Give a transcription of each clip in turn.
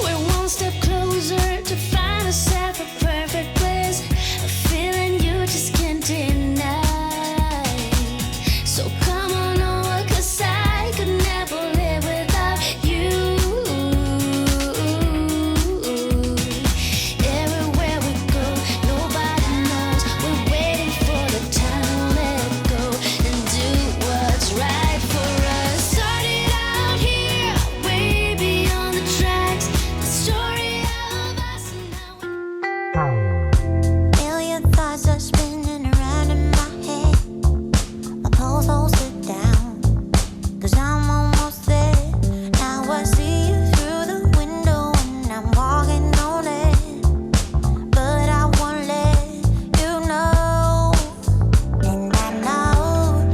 We're one step closer to find ourselves a perfect place, a feeling you just can't deny. So come on over, 'cause I could never live without you. Everywhere we go, nobody knows. We're waiting for the time to let go and do what's right for us. Started out here, way beyond the tracks. The story of us and now Million thoughts are spinning around in my head. My pulse holds it down, 'cause I'm almost there. Now I see you through the window and I'm walking on it. But I won't let you know. And I know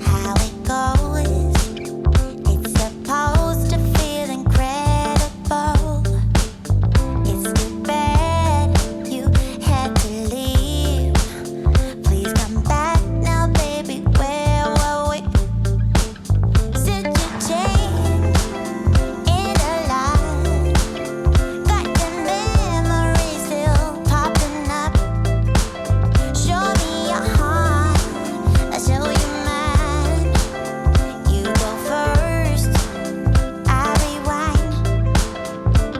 how it goes. It's supposed to feel incredible. It's too bad you had to leave. Please come back now, baby. Where were we? Said you changed in a lie. Got the memory still popping up. Show me your heart, I'll show you mine. You go first, I rewind.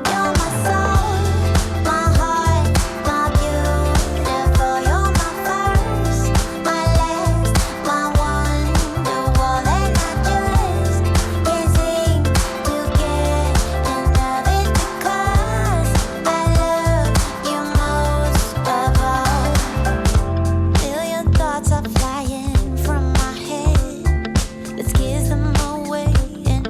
You're my soul, my heart, my beautiful. You're my first, my last, my wonderful. And I just can't seem to get enough. It's because I love you most of all. Million thoughts are flying from my head. Let's kiss them away and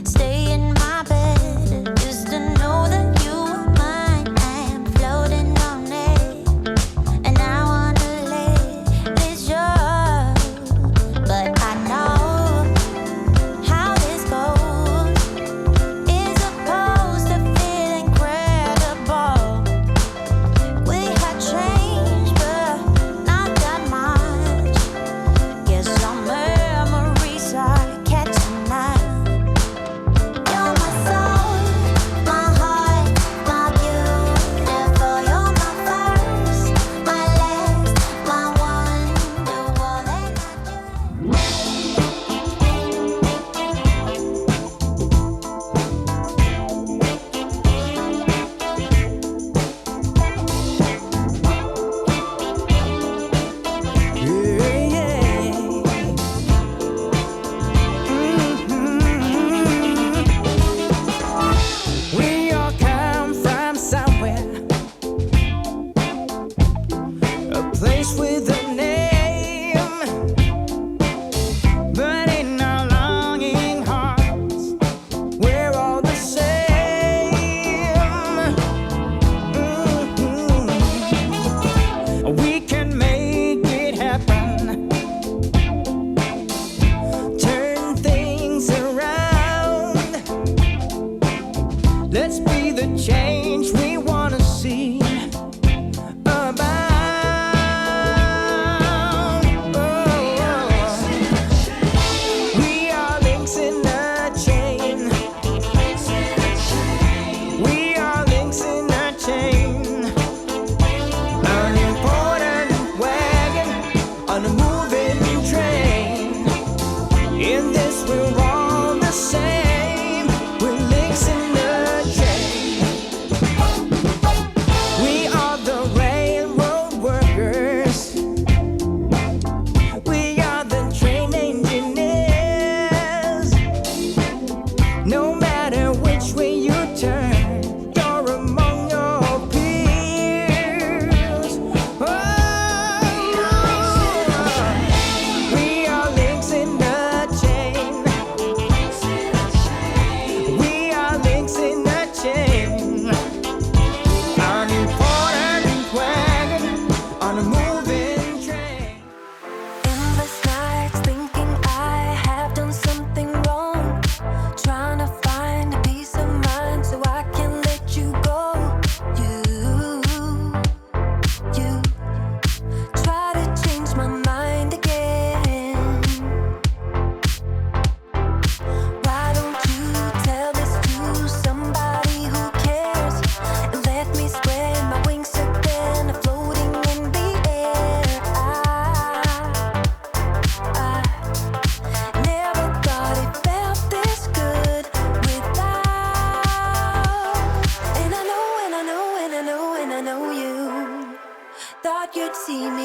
stay in my bed. Just to know that you are mine, I am floating on it. And I wanna let this show, but I know how this goes. It's supposed to feel incredible. We had changed, but not that much. Guess our memories are catching up. You're my soul, my heart, my beautiful. You're my first, my last, my wonderful. And I We all come from somewhere, a place with a name. But in our longing hearts, we're all the same. We can make it happen, turn things around. Let's be the change we wanna see abound. We are links in a chain. We are links in a chain. An important wagon on a moving train. In this we're all the same. We're links in the chain. We are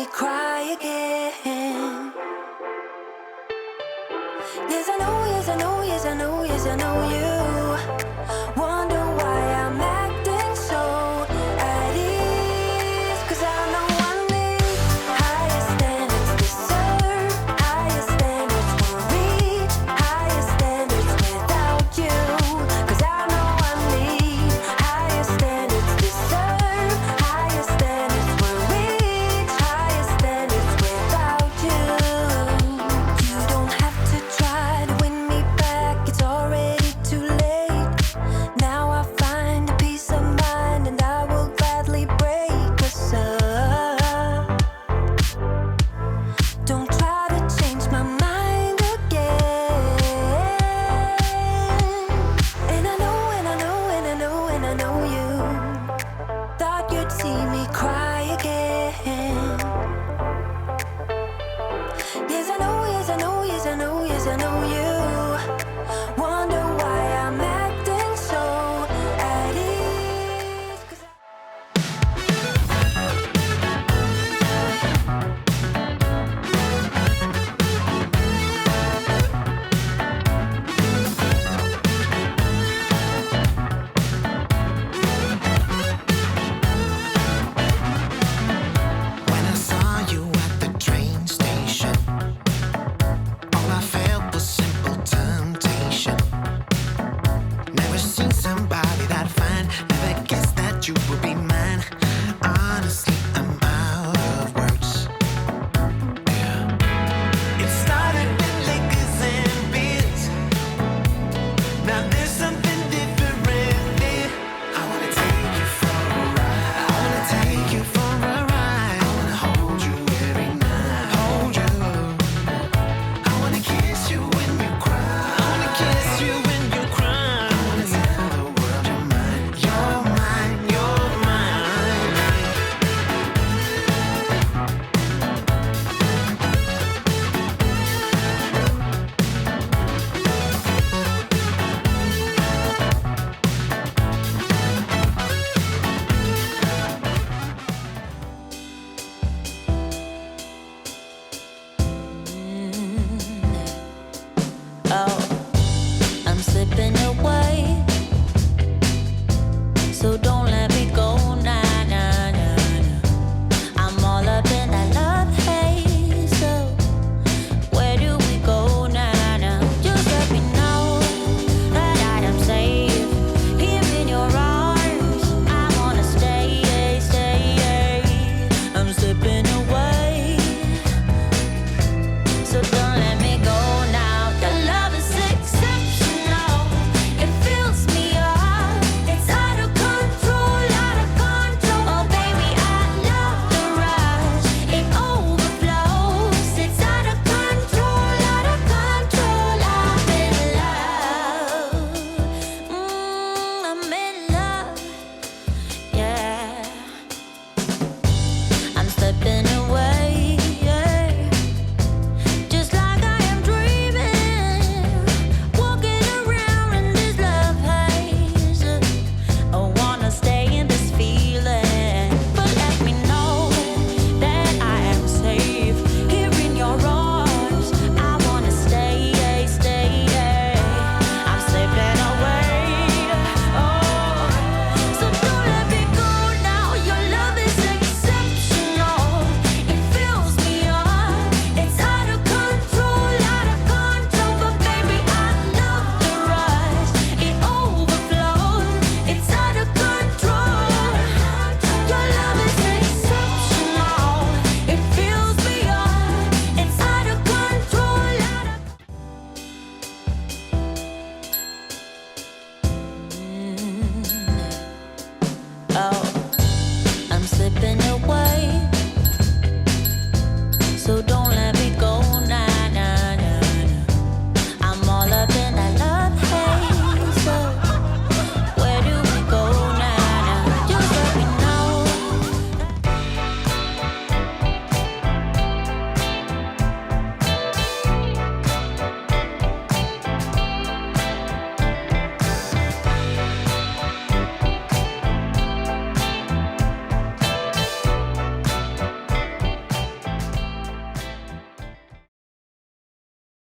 me cry again. Yes, I know, yes, I know, yes, I know, yes, I know you wonder why I'm acting so at ease. 'Cause I know I need higher standards, deserve higher standards, won't reach higher standards without you. 'Cause I know I need higher standards, deserve higher standards, won't reach higher standards without you. You don't have to try to win me back, it's already too late. Now I find a peace of mind and I will gladly break us up. Don't try to change my mind again. And I know, and I know, and I know, and I know you thought you'd see me cry again. Yes, I know, yes, I know, yes, I know, yes, I know you wonder why I'm acting so at ease. 'Cause When I saw you at the train station, all I felt was simple temptation. Never seen somebody that fine, never guessed that you would be mine. Honestly, I'm out of words. Yeah. It started with liquors and beers. Now there's something different here. I wanna take you for a ride. I wanna take you for a ride. I wanna hold you every night. Hold you. I wanna kiss you when you cry. I wanna kiss you when you cry. I wanna tell the world you're mine. You're mine. You're mine. Oh, I'm slipping away, so don't let